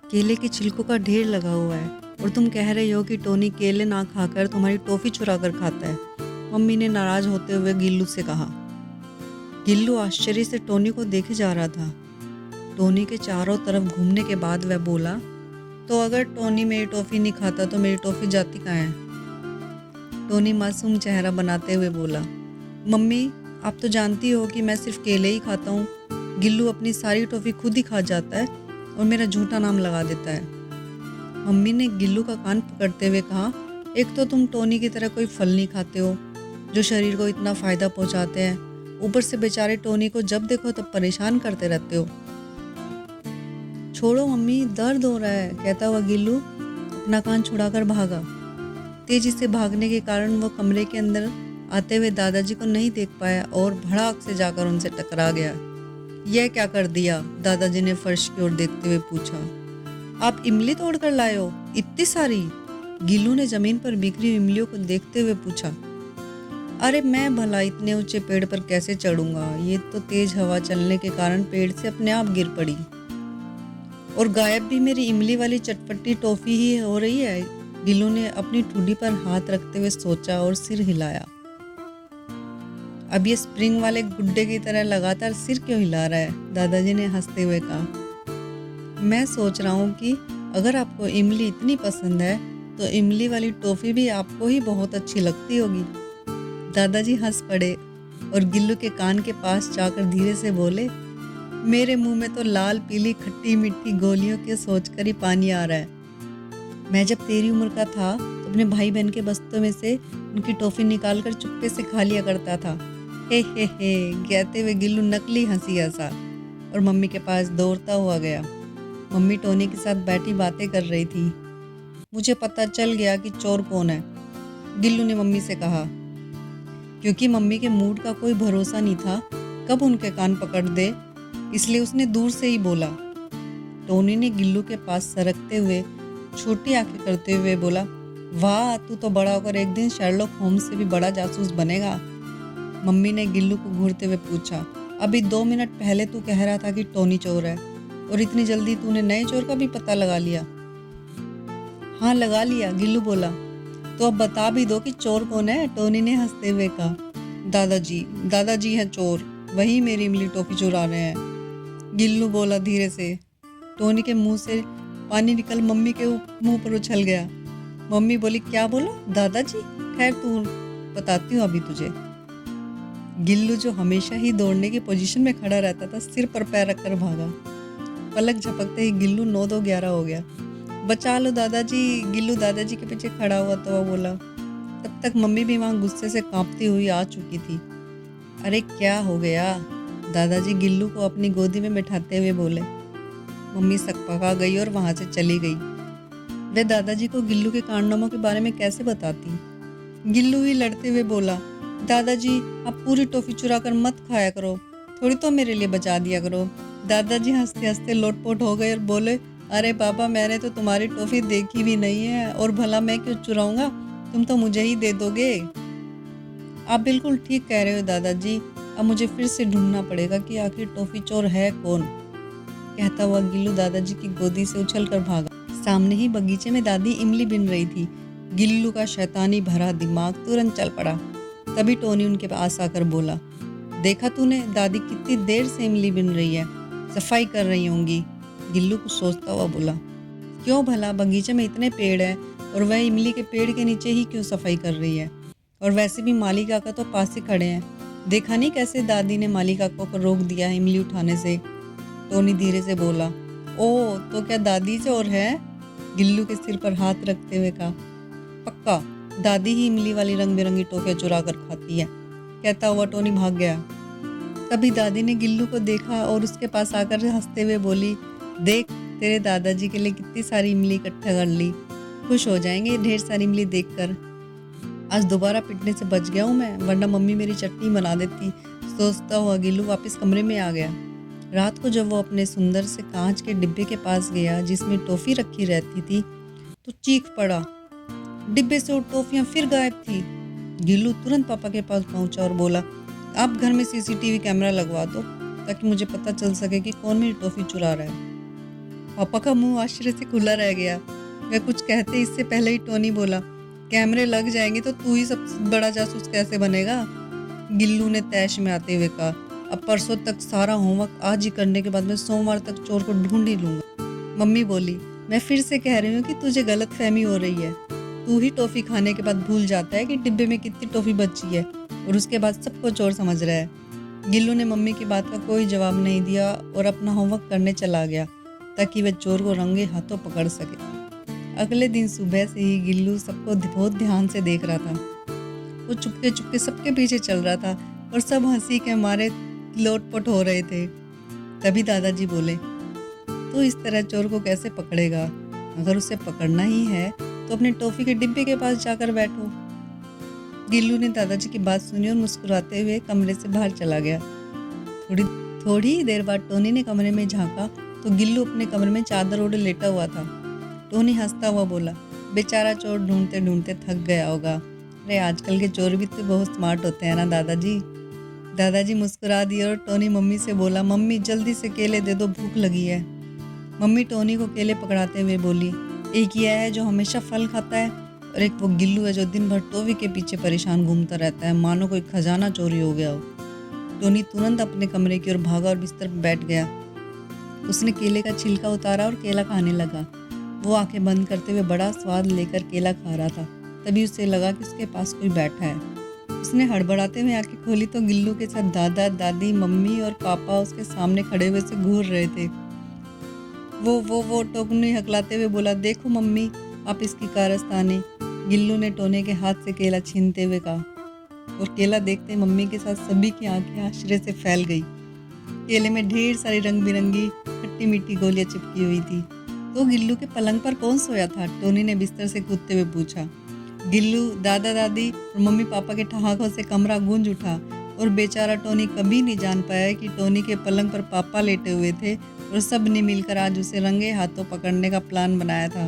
केले के छिलकों का ढेर लगा हुआ है और तुम कह रहे हो कि टोनी केले ना खाकर तुम्हारी टॉफी चुरा कर खाता है। मम्मी ने नाराज होते हुए गिल्लू से कहा। गिल्लू आश्चर्य से टोनी को देखे जा रहा था। टोनी के चारों तरफ घूमने के बाद वह बोला, तो अगर टोनी मेरी टॉफी नहीं खाता तो मेरी टॉफी जाती कहाँ है? टोनी मासूम चेहरा बनाते हुए बोला, मम्मी आप तो जानती हो कि मैं सिर्फ केले ही खाता हूँ। गिल्लू अपनी सारी टॉफी खुद ही खा जाता है और मेरा झूठा नाम लगा देता है। मम्मी ने गिल्लू का कान पकड़ते हुए कहा, एक तो तुम टोनी की तरह कोई फल नहीं खाते हो जो शरीर को इतना फ़ायदा पहुंचाते हैं, ऊपर से बेचारे टोनी को जब देखो तब परेशान करते रहते हो। छोड़ो मम्मी, दर्द हो रहा है, कहता हुआ गिल्लू अपना कान छुड़ाकर भागा। तेजी से भागने के कारण वो कमरे के अंदर आते हुए दादाजी को नहीं देख पाया और भड़ाक से जाकर उनसे टकरा गया। यह क्या कर दिया? दादाजी ने फर्श की ओर देखते हुए पूछा। आप इमली तोड़ कर लाए हो? इतनी सारी? गिल्लू ने जमीन पर बिखरी हुई इमलियों को देखते हुए पूछा। अरे मैं भला इतने ऊंचे पेड़ पर कैसे चढ़ूंगा? ये तो तेज हवा चलने के कारण पेड़ से अपने आप गिर पड़ी और गायब भी मेरी इमली वाली चटपटी टॉफी ही हो रही है। गिल्लू ने अपनी ठुड्डी पर हाथ रखते हुए सोचा और सिर हिलाया। अब ये स्प्रिंग वाले गुड्डे की तरह लगातार सिर क्यों हिला रहा है? दादाजी ने हंसते हुए कहा। मैं सोच रहा हूँ कि अगर आपको इमली इतनी पसंद है तो इमली वाली टॉफी भी आपको ही बहुत अच्छी लगती होगी। दादाजी हंस पड़े और गिल्लू के कान के पास जाकर धीरे से बोले, मेरे मुंह में तो लाल पीली खट्टी मीठी गोलियों के सोचकर ही पानी आ रहा है। मैं जब तेरी उम्र का था तो अपने भाई बहन के बस्तों में से उनकी टॉफी निकालकर चुपके से खा लिया करता था। हे कहते हुए गिल्लू नकली हंसी हंसा और मम्मी के पास दौड़ता हुआ गया। मम्मी टोनी के साथ बैठी बातें कर रही थी। मुझे पता चल गया कि चोर कौन है, गिल्लू ने मम्मी से कहा। क्योंकि मम्मी के मूड का कोई भरोसा नहीं था कब उनके कान पकड़ दे, इसलिए उसने दूर से ही बोला। टोनी ने गिल्लू के पास सरकते हुए छोटी आंखें करते हुए बोला, वाह तू तो बड़ा होकर एक दिन शर्लॉक होम्स से भी बड़ा जासूस बनेगा। मम्मी ने गिल्लू को घूरते हुए पूछा, अभी 2 मिनट पहले तू कह रहा था कि टोनी चोर है और इतनी जल्दी तूने नए चोर का भी पता लगा लिया? हाँ लगा लिया, गिल्लू बोला। तो अब बता भी दो कि चोर कौन है? टोनी ने हंसते हुए कहा। दादाजी हैं चोर, वही मेरी इमली टॉफी चुरा रहे हैं, गिल्लू बोला धीरे से। टोनी के मुंह से पानी निकल मम्मी के मुंह पर उछल गया। मम्मी बोली, क्या बोला? दादाजी? खैर तू, बताती हूँ अभी तुझे। गिल्लू जो हमेशा ही दौड़ने की पोजीशन में खड़ा रहता था, सिर पर पैर रखकर भागा। पलक झपकते ही गिल्लू 9-2-11 हो गया। बचा लो दादाजी, गिल्लू दादाजी के पीछे खड़ा हुआ तो वह बोला। तब तक मम्मी भी वहां गुस्से से कांपती हुई आ चुकी थी। अरे क्या हो गया? दादाजी गिल्लू को अपनी गोदी में बैठाते हुए बोले। मम्मी सकपका गई और वहां से चली गई। वे दादाजी को गिल्लू के कारनामों के बारे में कैसे बताती? गिल्लू ही लड़ते हुए बोला, दादाजी आप पूरी टॉफी चुरा कर मत खाया करो, थोड़ी तो मेरे लिए बचा दिया करो। दादाजी हंसते हंसते लोटपोट हो गए और बोले, अरे पापा मैंने तो तुम्हारी टॉफी देखी भी नहीं है और भला मैं क्यों चुराऊंगा, तुम तो मुझे ही दे दोगे। आप बिल्कुल ठीक कह रहे हो दादाजी, अब मुझे फिर से ढूंढना पड़ेगा कि आखिर टॉफी चोर है कौन। कहता हुआ गिल्लू दादाजी की गोदी से उछलकर भागा। सामने ही बगीचे में दादी इमली बिन रही थी। गिल्लू का शैतानी भरा दिमाग तुरंत चल पड़ा। तभी टोनी उनके पास आकर बोला, देखा तूने दादी कितनी देर से इमली बिन रही है, सफाई कर रही होंगी। गिल्लू कुछ सोचता हुआ बोला, क्यों भला, बगीचे में इतने पेड़ हैं और वह इमली के पेड़ के नीचे ही क्यों सफाई कर रही है? और वैसे भी माली काका तो पास ही खड़े हैं, देखा नहीं कैसे दादी ने माली काका को रोक दिया है इमली उठाने से? टोनी धीरे से बोला। ओ तो क्या दादी चोर है? गिल्लू के सिर पर हाथ रखते हुए कहा। पक्का, दादी ही इमली वाली रंग बिरंगी टॉफियां चुरा कर खाती है, कहता हुआ टोनी भाग गया। तभी दादी ने गिल्लू को देखा और उसके पास आकर हंसते हुए बोली, देख तेरे दादाजी के लिए कितनी सारी इमली इकट्ठा कर ली, खुश हो जाएंगे ढेर सारी इमली देखकर। आज दोबारा पिटने से बच गया हूँ मैं, वरना मम्मी मेरी चटनी बना देती, सोचता हुआ गिल्लू वापस कमरे में आ गया। रात को जब वो अपने सुंदर से कांच के डिब्बे के पास गया जिसमें टॉफी रखी रहती थी तो चीख पड़ा। डिब्बे से वो टॉफियां फिर गायब थी। गिल्लू तुरंत पापा के पास पहुंचा और बोला, आप घर में सीसीटीवी कैमरा लगवा दो ताकि मुझे पता चल सके कि कौन मेरी टॉफी चुरा रहा है। पापा का मुंह आश्चर्य से खुला रह गया। वह कुछ कहते इससे पहले ही टोनी बोला, कैमरे लग जाएंगे तो तू ही सबसे बड़ा जासूस कैसे बनेगा? गिल्लू ने तैश में आते हुए कहा, अब परसों तक सारा होमवर्क आज ही करने के बाद मैं सोमवार तक चोर को ढूंढ ही लूंगा। मम्मी बोली, मैं फिर से कह रही हूँ कि तुझे गलत फहमी हो रही है। तू ही टॉफी खाने के बाद भूल जाता है कि डिब्बे में कितनी टॉफी बची है और उसके बाद सबको चोर समझ रहा है। गिल्लू ने मम्मी की बात का कोई जवाब नहीं दिया और अपना होमवर्क करने चला गया ताकि वह चोर को रंगे हाथों पकड़ सके। अगले दिन सुबह से ही गिल्लू सबको बहुत ध्यान से देख रहा था। वो चुपके चुपके सबके पीछे चल रहा था और सब हंसी के मारे लोटपोट हो रहे थे। तभी दादाजी बोले, तो इस तरह चोर को कैसे पकड़ेगा? अगर उसे पकड़ना ही है तो अपने टॉफी के डिब्बे के पास जाकर बैठो। गिल्लू ने दादाजी की बात सुनी और मुस्कुराते हुए कमरे से बाहर चला गया। थोड़ी ही देर बाद टोनी ने कमरे में झांका तो गिल्लू अपने कमरे में चादर ओढ़े लेटा हुआ था। टोनी हंसता हुआ बोला, बेचारा चोर ढूंढते ढूंढते थक गया होगा। अरे आजकल के चोर भी तो बहुत स्मार्ट होते हैं ना दादाजी। दादाजी मुस्कुरा दिए और टोनी मम्मी से बोला, मम्मी जल्दी से केले दे दो, भूख लगी है। मम्मी टोनी को केले पकड़ाते हुए बोली, एक यह है जो हमेशा फल खाता है और एक वो गिल्लू है जो दिन भर टोफी के पीछे परेशान घूमता रहता है, मानो कोई खजाना चोरी हो गया हो। टोनी तुरंत अपने कमरे की ओर भागा और बिस्तर पर बैठ गया। उसने केले का छिलका उतारा और केला खाने लगा। वो आंखें बंद करते हुए बड़ा स्वाद लेकर केला खा रहा था। तभी उसे लगा कि उसके पास कोई बैठा है। उसने हड़बड़ाते हुए आंखें खोली तो गिल्लू के साथ दादा दादी मम्मी और पापा उसके सामने खड़े हुए से घूर रहे थे। वो टोनी हकलाते हुए बोला, देखो मम्मी, आप इसकी कारस्तानी। गिल्लू ने टोनी के हाथ से केला छीनते हुए कहा और केला देखते मम्मी के साथ सभी की आंखें आश्चर्य से फैल गई। केले में ढेर सारी रंग बिरंगी खट्टी मीठी गोलियां चिपकी हुई थी। तो गिल्लू के पलंग पर कौन सोया था? टोनी ने बिस्तर से कूदते हुए पूछा। गिल्लू, दादा दादी और मम्मी पापा के ठहाकों से कमरा गूंज उठा और बेचारा टोनी कभी नहीं जान पाया कि टोनी के पलंग पर पापा लेटे हुए थे और सब ने मिलकर आज उसे रंगे हाथों पकड़ने का प्लान बनाया था।